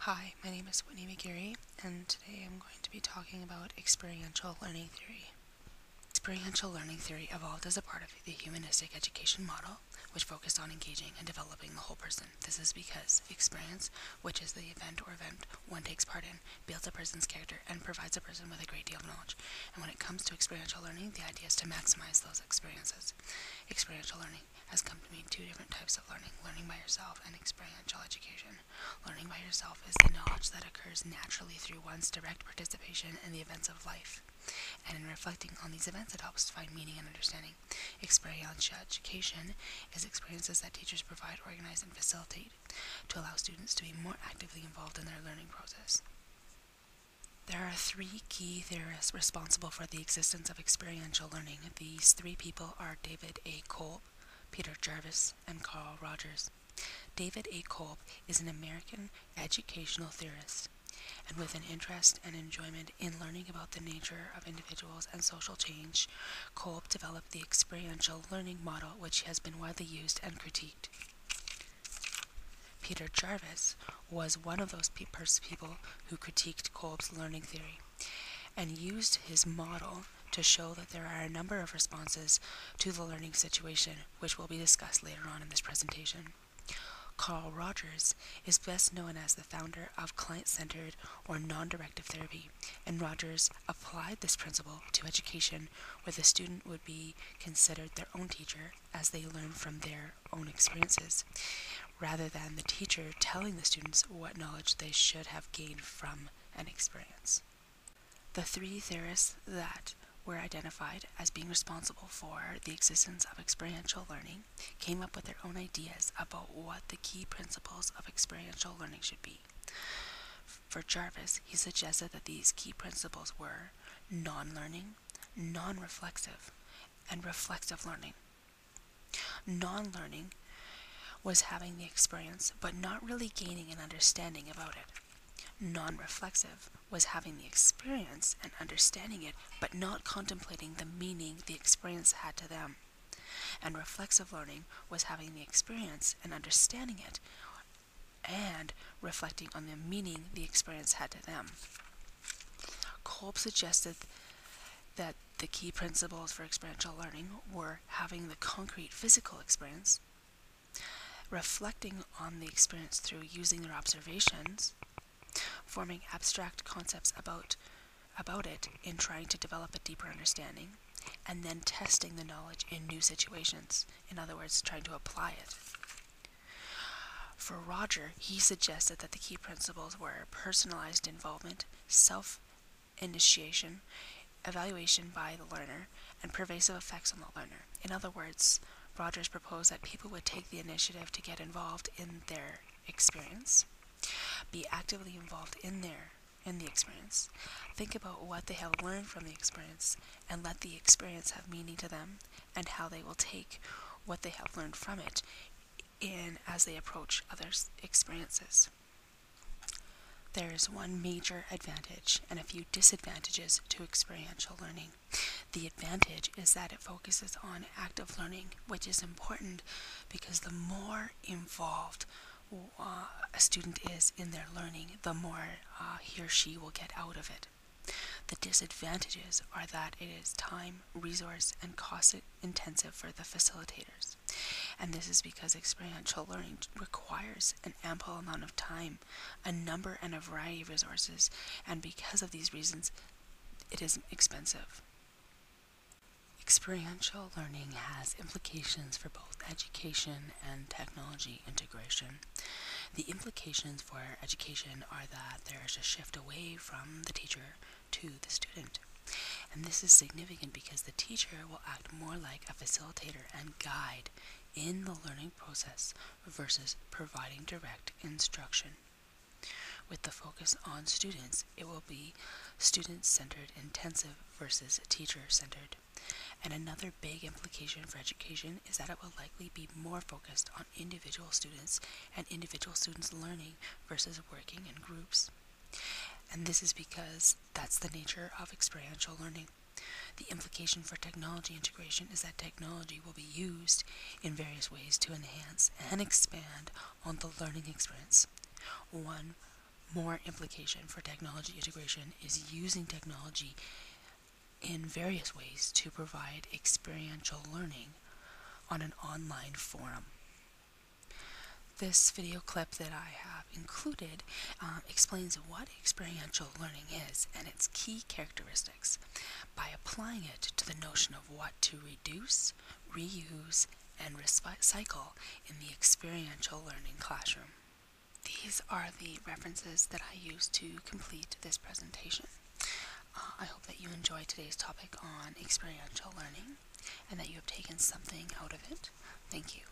Hi, my name is Whitney McGeary, and today I'm going to be talking about experiential learning theory. Experiential learning theory evolved as a part of the humanistic education model, which focused on engaging and developing the whole person. This is because experience, which is the event one takes part in, builds a person's character and provides a person with a great deal of knowledge. And when it comes to experiential learning, the idea is to maximize those experiences. Experiential learning has come to mean two different types of learning by yourself and experiential education. Learning by yourself is the knowledge that occurs naturally through one's direct participation in the events of life. And in reflecting on these events, it helps to find meaning and understanding. Experiential education is experiences that teachers provide, organize, and facilitate to allow students to be more actively involved in their learning process. There are three key theorists responsible for the existence of experiential learning. These three people are David A. Kolb, Peter Jarvis, and Carl Rogers. David A. Kolb is an American educational theorist, and with an interest and enjoyment in learning about the nature of individuals and social change, Kolb developed the experiential learning model, which has been widely used and critiqued. Peter Jarvis was one of those people who critiqued Kolb's learning theory and used his model to show that there are a number of responses to the learning situation, which will be discussed later on in this presentation. Carl Rogers is best known as the founder of client-centered or non-directive therapy, and Rogers applied this principle to education, where the student would be considered their own teacher as they learn from their own experiences, rather than the teacher telling the students what knowledge they should have gained from an experience. The three theorists that were identified as being responsible for the existence of experiential learning came up with their own ideas about what the key principles of experiential learning should be. For Jarvis, he suggested that these key principles were non-learning, non-reflexive, and reflective learning. Non-learning was having the experience but not really gaining an understanding about it. Non-reflexive was having the experience and understanding it, but not contemplating the meaning the experience had to them. And reflexive learning was having the experience and understanding it, and reflecting on the meaning the experience had to them. Kolb suggested that the key principles for experiential learning were having the concrete physical experience, reflecting on the experience through using their observations, forming abstract concepts about it in trying to develop a deeper understanding, and then testing the knowledge in new situations. In other words, trying to apply it. For Roger, he suggested that the key principles were personalized involvement, self-initiation, evaluation by the learner, and pervasive effects on the learner. In other words, Rogers proposed that people would take the initiative to get involved in their experience, be actively involved in the experience, think about what they have learned from the experience, and let the experience have meaning to them, and how they will take what they have learned from it as they approach other experiences. There is one major advantage and a few disadvantages to experiential learning. The advantage is that it focuses on active learning, which is important because the more involved a student is in their learning, the more he or she will get out of it. The disadvantages are that it is time, resource, and cost intensive for the facilitators. And this is because experiential learning requires an ample amount of time, a number and a variety of resources, and because of these reasons, it is expensive. Experiential learning has implications for both education and technology integration. The implications for education are that there is a shift away from the teacher to the student. And this is significant because the teacher will act more like a facilitator and guide in the learning process versus providing direct instruction. With the focus on students, it will be student-centered intensive versus teacher-centered. And another big implication for education is that it will likely be more focused on individual students and individual students learning versus working in groups. And this is because that's the nature of experiential learning. The implication for technology integration is that technology will be used in various ways to enhance and expand on the learning experience. One more implication for technology integration is using technology in various ways to provide experiential learning on an online forum. This video clip that I have included explains what experiential learning is and its key characteristics by applying it to the notion of what to reduce, reuse, and recycle in the experiential learning classroom. These are the references that I used to complete this presentation. I hope that you enjoyed today's topic on experiential learning and that you have taken something out of it. Thank you.